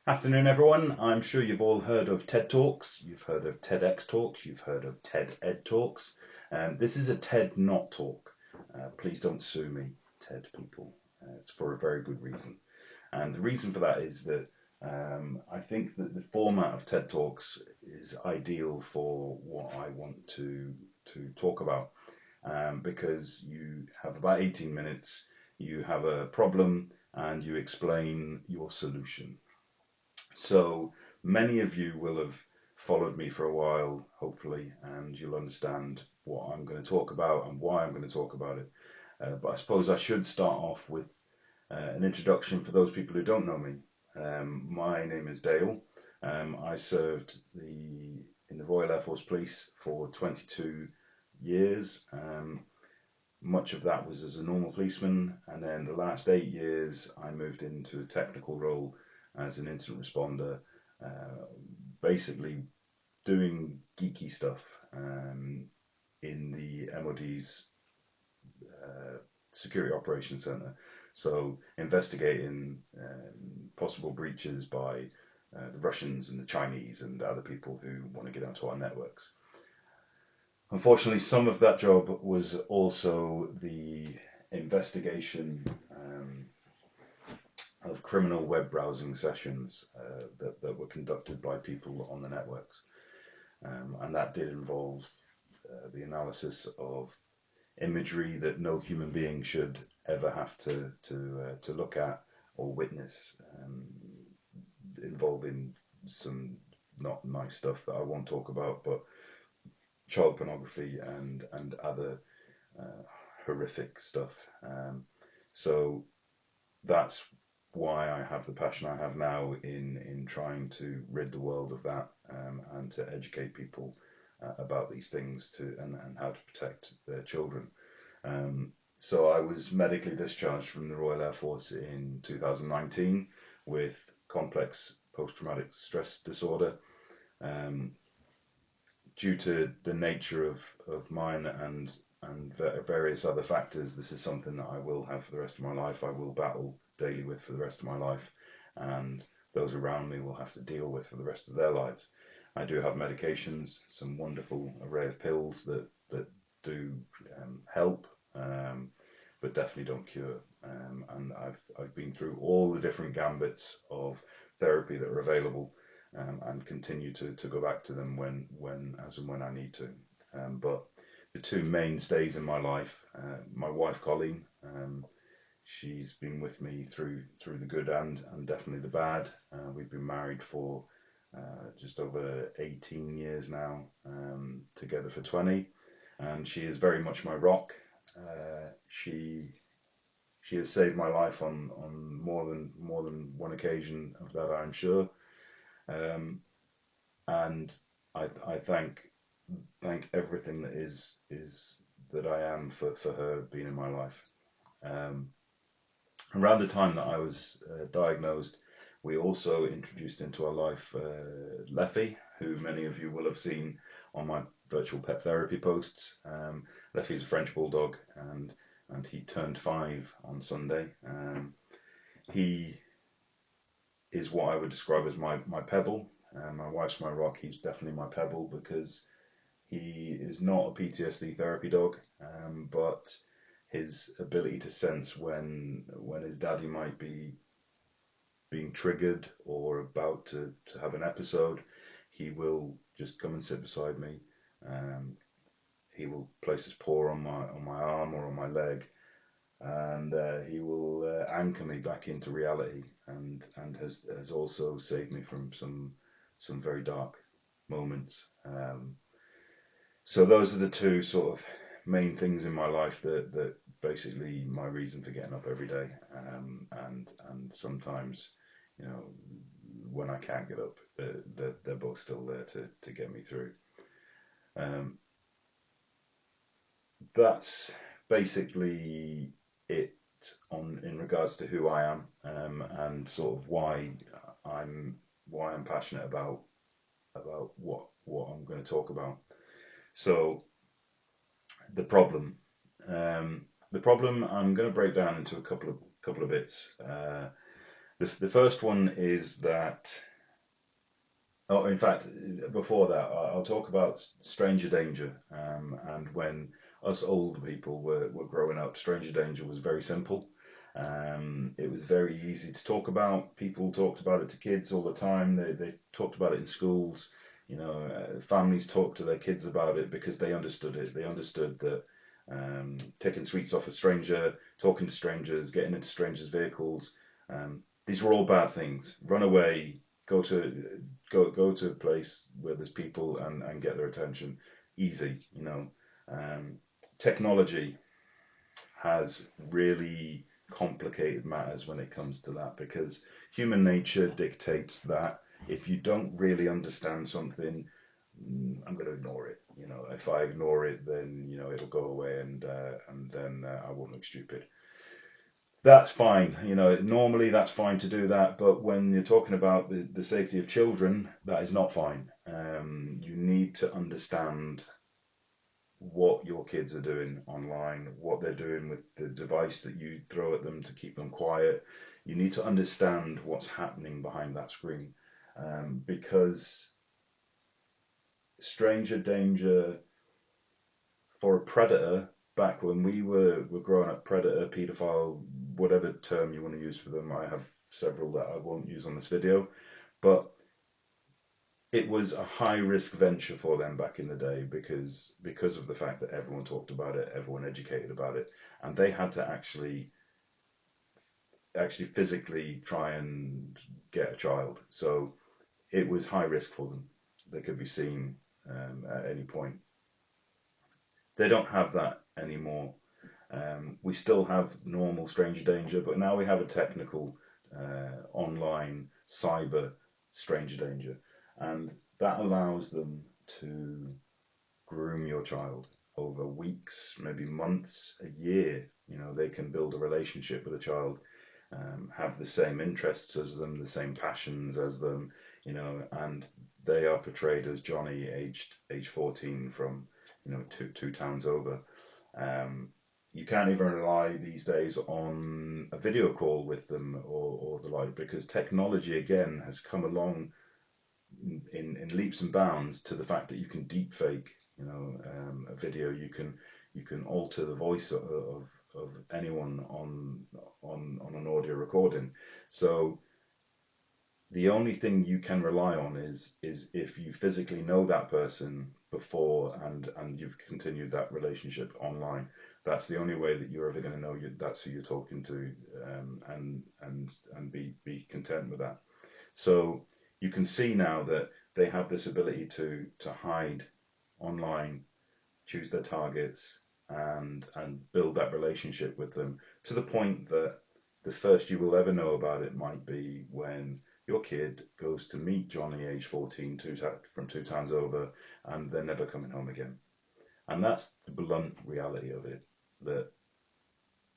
Afternoon, everyone. I'm sure you've all heard of TED Talks. You've heard of TEDx Talks. You've heard of TED Ed Talks. This is a TED Not Talk. Please don't sue me, TED people. It's for a very good reason. And the reason for that is that I think that the format of TED Talks is ideal for what I want to talk about. Because you have about 18 minutes, you have a problem, and you explain your solution. So many of you will have followed me for a while, hopefully, and you'll understand what I'm going to talk about and why I'm going to talk about it. But I suppose I should start off with an introduction for those people who don't know me. My name is Dale. I served in the Royal Air Force Police for 22 years. Much of that was as a normal policeman, and then the last 8 years I moved into a technical role as an incident responder, uh, basically doing geeky stuff in the MOD's Security Operations Centre. So investigating possible breaches by the Russians and the Chinese and other people who want to get onto our networks. Unfortunately, some of that job was also the investigation of criminal web browsing sessions that were conducted by people on the networks. And that did involve the analysis of imagery that no human being should ever have to look at or witness, involving some not nice stuff that I won't talk about, but child pornography and other horrific stuff. So that's why I have the passion I have now in trying to rid the world of that, and to educate people about these things and how to protect their children. So I was medically discharged from the Royal Air Force in 2019 with complex post-traumatic stress disorder. Um, Due to the nature of mine and various other factors, this is something that I will have for the rest of my life. I will battle daily with for the rest of my life, and those around me will have to deal with for the rest of their lives. I do have medications, some wonderful array of pills that do help, but definitely don't cure. And I've been through all the different gambits of therapy that are available, and continue to go back to them as and when I need to. But the two mainstays in my life, my wife Colleen, she's been with me through the good and definitely the bad. We've been married for just over 18 years now, together for 20, and she is very much my rock. She has saved my life on more than one occasion of that, I'm sure. Um, and I thank everything that is that I am for her being in my life. Um, Around the time that I was diagnosed, we also introduced into our life Leffy, who many of you will have seen on my virtual pet therapy posts. Leffy's a French bulldog, and he turned 5 on Sunday. He is what I would describe as my pebble. My wife's my rock. He's definitely my pebble because he is not a PTSD therapy dog, but his ability to sense when his daddy might be being triggered or about to have an episode, he will just come and sit beside me. Um, he will place his paw on my arm or on my leg, and he will anchor me back into reality, and has also saved me from some very dark moments. So those are the two sort of main things in my life that basically my reason for getting up every day. And sometimes, you know, when I can't get up, they're both still there to get me through. Um, that's basically it on in regards to who I am, and sort of I'm why I'm passionate about what I'm going to talk about. So the problem. The problem I'm going to break down into a couple of bits. The first one is that, oh, in fact, before that, I'll talk about stranger danger. And when us old people were growing up, stranger danger was very simple. It was very easy to talk about. People talked about it to kids all the time. They talked about it in schools. Families talked to their kids about it because they understood it. They understood that taking sweets off a stranger, talking to strangers, getting into strangers' vehicles, these were all bad things. Run away, go to a place where there's people and get their attention. Easy. Um, Technology has really complicated matters when it comes to that because human nature dictates that if you don't really understand something, I'm going to ignore it. If I ignore it, then it'll go away, and then I won't look stupid. That's fine. Normally that's fine to do that, but when you're talking about the safety of children, that is not fine. You need to understand what your kids are doing online, what they're doing with the device that you throw at them to keep them quiet. You need to understand what's happening behind that screen, because stranger danger for a predator back when we were growing up, predator, paedophile, whatever term you want to use for them. I have several that I won't use on this video, but it was a high risk venture for them back in the day because of the fact that everyone talked about it, everyone educated about it, and they had to actually physically try and get a child. So it was high risk for them. They could be seen at any point. They don't have that anymore. We still have normal stranger danger, but now we have a technical online cyber stranger danger, and that allows them to groom your child over weeks, maybe months, a year. They can build a relationship with a child, have the same interests as them, the same passions as them, and they are portrayed as Johnny, aged 14 from two towns over. You can't even rely these days on a video call with them or the like because technology again has come along in leaps and bounds to the fact that you can deep fake a video. You can alter the voice of anyone on an audio recording. So the only thing you can rely on is if you physically know that person before and you've continued that relationship online. That's the only way that you're ever going to know that's who you're talking to, and be content with that. So you can see now that they have this ability to hide online, choose their targets, and build that relationship with them to the point that the first you will ever know about it might be when your kid goes to meet Johnny, age 14, from two towns over, and they're never coming home again. And that's the blunt reality of it. That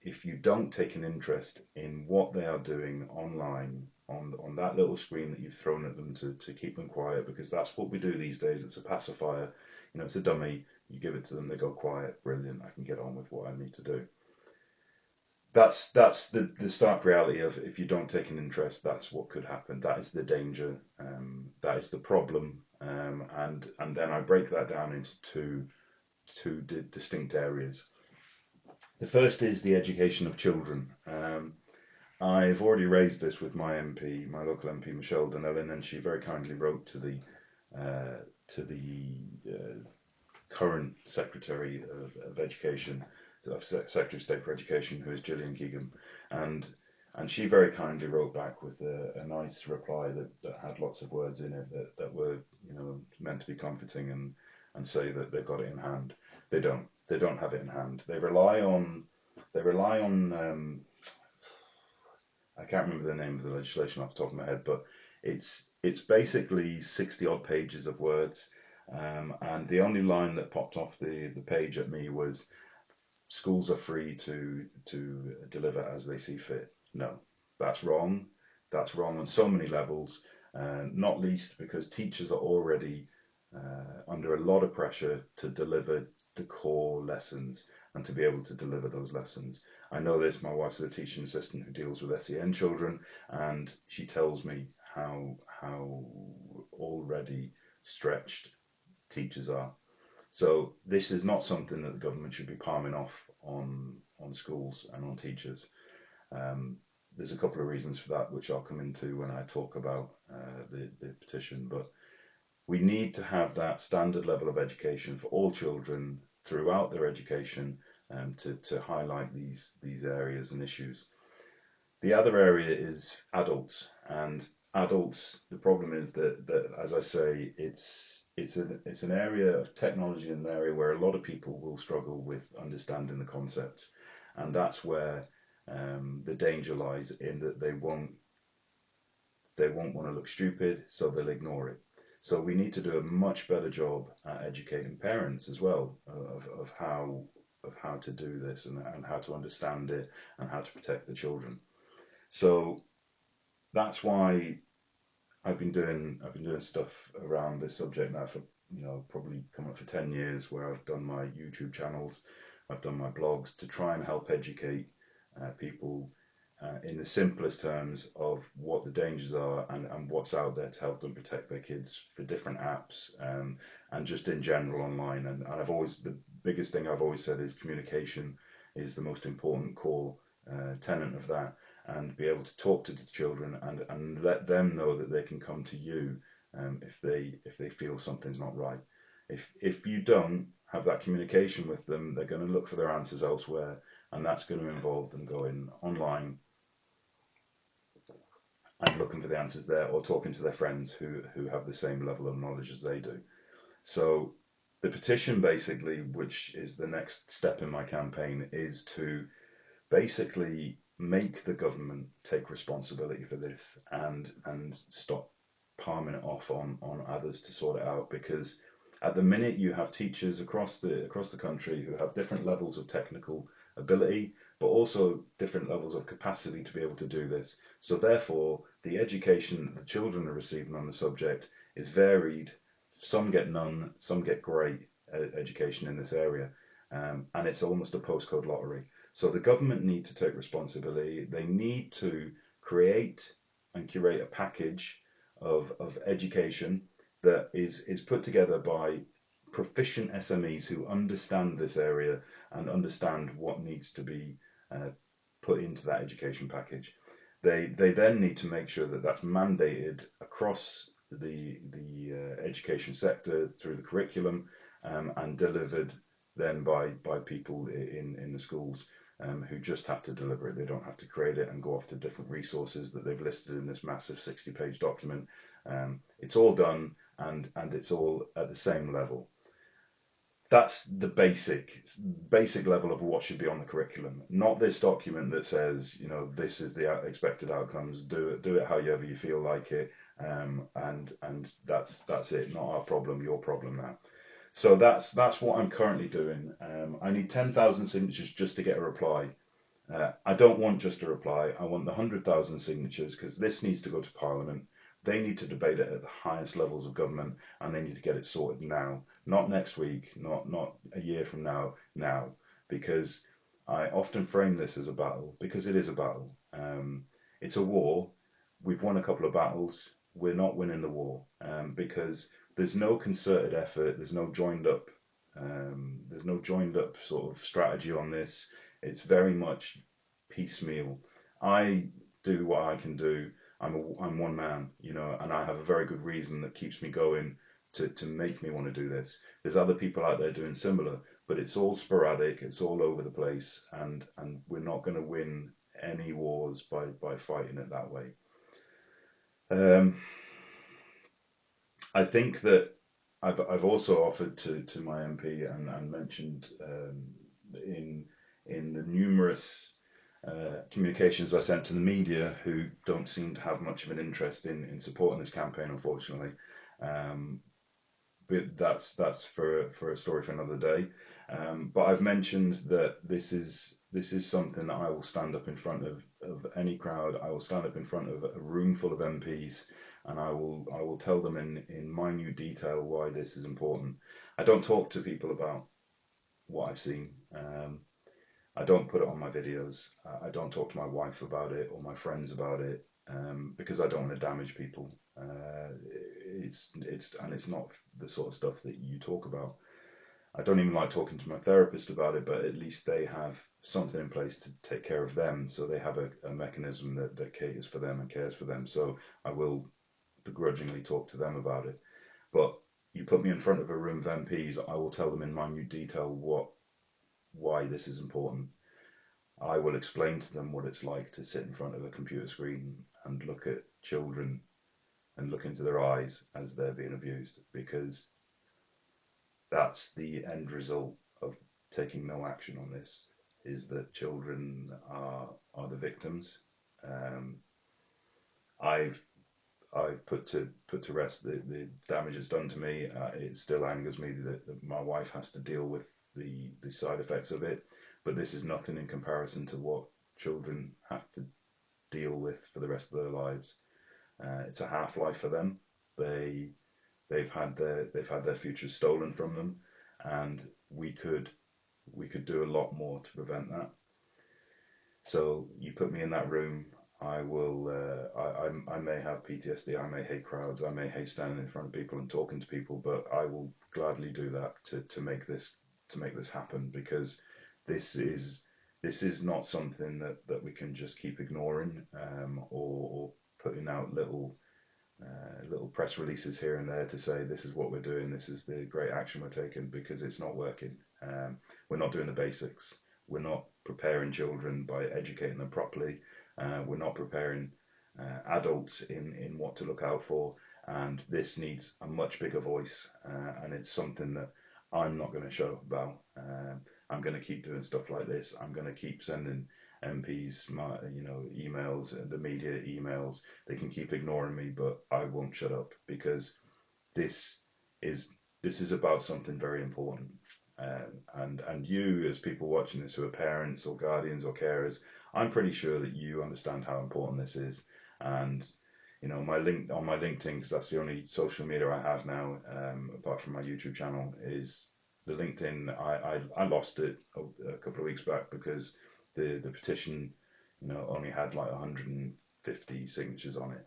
if you don't take an interest in what they are doing online, on that little screen that you've thrown at them to keep them quiet, because that's what we do these days. It's a pacifier. It's a dummy. You give it to them, they go quiet. Brilliant. I can get on with what I need to do. That's the stark reality of if you don't take an interest, that's what could happen. That is the danger. That is the problem. And then I break that down into two distinct areas. The first is the education of children. I've already raised this with my MP, my local MP, Michelle Donnellan, and she very kindly wrote to the current Secretary of Education, Secretary of State for Education, who is Gillian Keegan, and she very kindly wrote back with a nice reply that had lots of words in it that were meant to be comforting and say that they've got it in hand. They don't. They don't have it in hand. They rely on. I can't remember the name of the legislation off the top of my head, but it's basically 60 odd pages of words, and the only line that popped off the page at me was schools are free to deliver as they see fit. No, that's wrong. That's wrong on so many levels, not least because teachers are already under a lot of pressure to deliver the core lessons and to be able to deliver those lessons. I know this. My wife's a teaching assistant who deals with SEN children, and she tells me how already stretched teachers are. So this is not something that the government should be palming off on schools and on teachers. Um, there's a couple of reasons for that, which I'll come into when I talk about the petition. But we need to have that standard level of education for all children throughout their education, to highlight these areas and issues. The other area is adults, and adults. The problem is that as I say, it's an area of technology, an area where a lot of people will struggle with understanding the concepts, and that's where the danger lies, in that they won't want to look stupid, so they'll ignore it. So we need to do a much better job at educating parents as well, of how to do this, and how to understand it, and how to protect the children. So that's why I've been doing stuff around this subject now for, probably coming up for 10 years, where I've done my YouTube channels, I've done my blogs to try and help educate people in the simplest terms of what the dangers are, and what's out there to help them protect their kids for different apps, and just in general online. And the biggest thing I've always said is communication is the most important core tenet of that, and be able to talk to the children, and let them know that they can come to you if they feel something's not right. If you don't have that communication with them, they're going to look for their answers elsewhere, and that's going to involve them going online and looking for the answers there, or talking to their friends who have the same level of knowledge as they do. So the petition, basically, which is the next step in my campaign, is to basically make the government take responsibility for this, and stop palming it off on others to sort it out. Because at the minute, you have teachers across the country who have different levels of technical ability, but also different levels of capacity to be able to do this. So therefore, the education that the children are receiving on the subject is varied. Some get none, some get great education in this area, and it's almost a postcode lottery. So the government need to take responsibility. They need to create and curate a package of education that is put together by proficient SMEs who understand this area and understand what needs to be put into that education package. They then need to make sure that that's mandated across the education sector through the curriculum, and delivered then by people in the schools, who just have to deliver it. They don't have to create it and go off to different resources that they've listed in this massive 60-page document. It's all done, and it's all at the same level. That's the basic level of what should be on the curriculum. Not this document that says, this is the expected outcomes. Do it however you feel like it, and that's it. Not our problem, your problem now. So that's what I'm currently doing. I need 10,000 signatures just to get a reply. I don't want just a reply. I want the 100,000 signatures, because this needs to go to Parliament. They need to debate it at the highest levels of government, and they need to get it sorted now, not next week, not a year from now. Now, because I often frame this as a battle, because it is a battle. It's a war. We've won a couple of battles. We're not winning the war, because there's no concerted effort. There's no joined up. There's no joined up sort of strategy on this. It's very much piecemeal. I do what I can do. I'm one man, and I have a very good reason that keeps me going to make me want to do this. There's other people out there doing similar, but it's all sporadic. It's all over the place, and we're not going to win any wars by fighting it that way. I think that I've also offered to my MP, and mentioned in the numerous communications I sent to the media, who don't seem to have much of an interest in supporting this campaign, unfortunately. But that's for a story for another day. But I've mentioned that this is something that I will stand up in front of any crowd. I will stand up in front of a room full of MPs, and I will tell them in minute detail why this is important. I don't talk to people about what I've seen. I don't put it on my videos. I don't talk to my wife about it or my friends about it, because I don't want to damage people. It's not the sort of stuff that you talk about. I don't even like talking to my therapist about it, but at least they have something in place to take care of them. So they have a mechanism that caters for them and cares for them. So I will begrudgingly talk to them about it. But you put me in front of a room of MPs, I will tell them in minute detail why this is important. I will explain to them what it's like to sit in front of a computer screen and look at children and look into their eyes as they're being abused, because that's the end result of taking no action on this, is that children are the victims. Um, I've I've put to rest the damage it's done to me. It still angers me that my wife has to deal with the side effects of it, but this is nothing in comparison to what children have to deal with for the rest of their lives. It's a half life for them. They they've had their futures stolen from them, and we could do a lot more to prevent that. So you put me in that room, I will. I may have PTSD. I may hate crowds. I may hate standing in front of people and talking to people. But I will gladly do that to make this happen, because this is this is not something that we can just keep ignoring, or putting out little press releases here and there to say this is what we're doing, this is the great action we're taking, because it's not working. We're not doing the basics. We're not preparing children by educating them properly. We're not preparing adults in what to look out for, and this needs a much bigger voice. And it's something that I'm not going to shut up about. I'm going to keep doing stuff like this. I'm going to keep sending MPs my emails, the media emails. They can keep ignoring me, but I won't shut up, because this is this is about something very important. And you, as people watching this who are parents or guardians or carers, I'm pretty sure that you understand how important this is. And my link on my LinkedIn, because that's the only social media I have now, apart from my YouTube channel, is the LinkedIn. I lost it a couple of weeks back because the petition, only had like 150 signatures on it.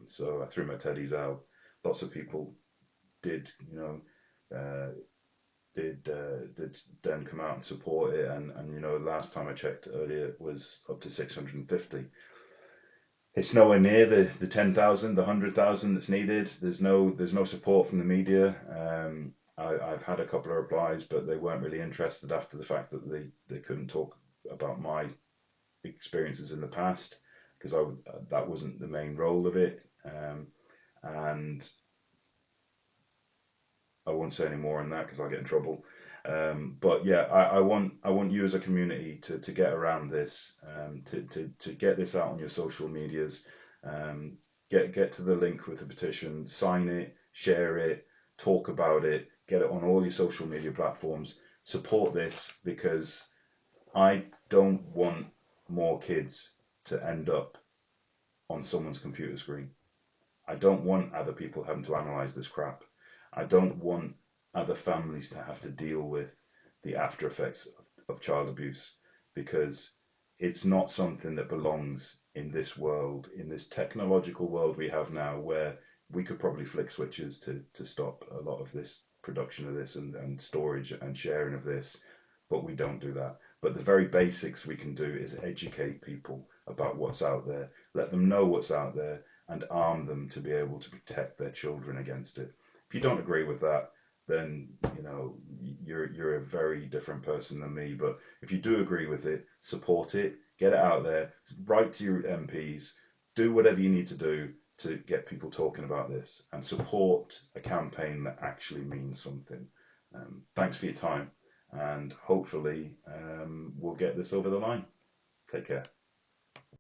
So I threw my teddies out. Lots of people did, uh, did then come out and support it, and last time I checked earlier, it was up to 650. It's nowhere near the 10,000, the 100,000 that's needed. There's no support from the media. I've had a couple of replies, but they weren't really interested after the fact that they couldn't talk about my experiences in the past, because that wasn't the main role of it. And I won't say any more on that because I'll get in trouble. But yeah, I want you as a community to get around this, to get this out on your social medias, get to the link with the petition, sign it, share it, talk about it, get it on all your social media platforms. Support this, because I don't want more kids to end up on someone's computer screen. I don't want other people having to analyze this crap. I don't want other families to have to deal with the after effects of child abuse, because it's not something that belongs in this world, in this technological world we have now, where we could probably flick switches to stop a lot of this production of this and storage and sharing of this, but we don't do that. But the very basics we can do is educate people about what's out there, let them know what's out there, and arm them to be able to protect their children against it. If you don't agree with that, then you're a very different person than me. But if you do agree with it, support it, get it out there, write to your MPs, do whatever you need to do to get people talking about this, and support a campaign that actually means something. Thanks for your time, and hopefully we'll get this over the line. Take care.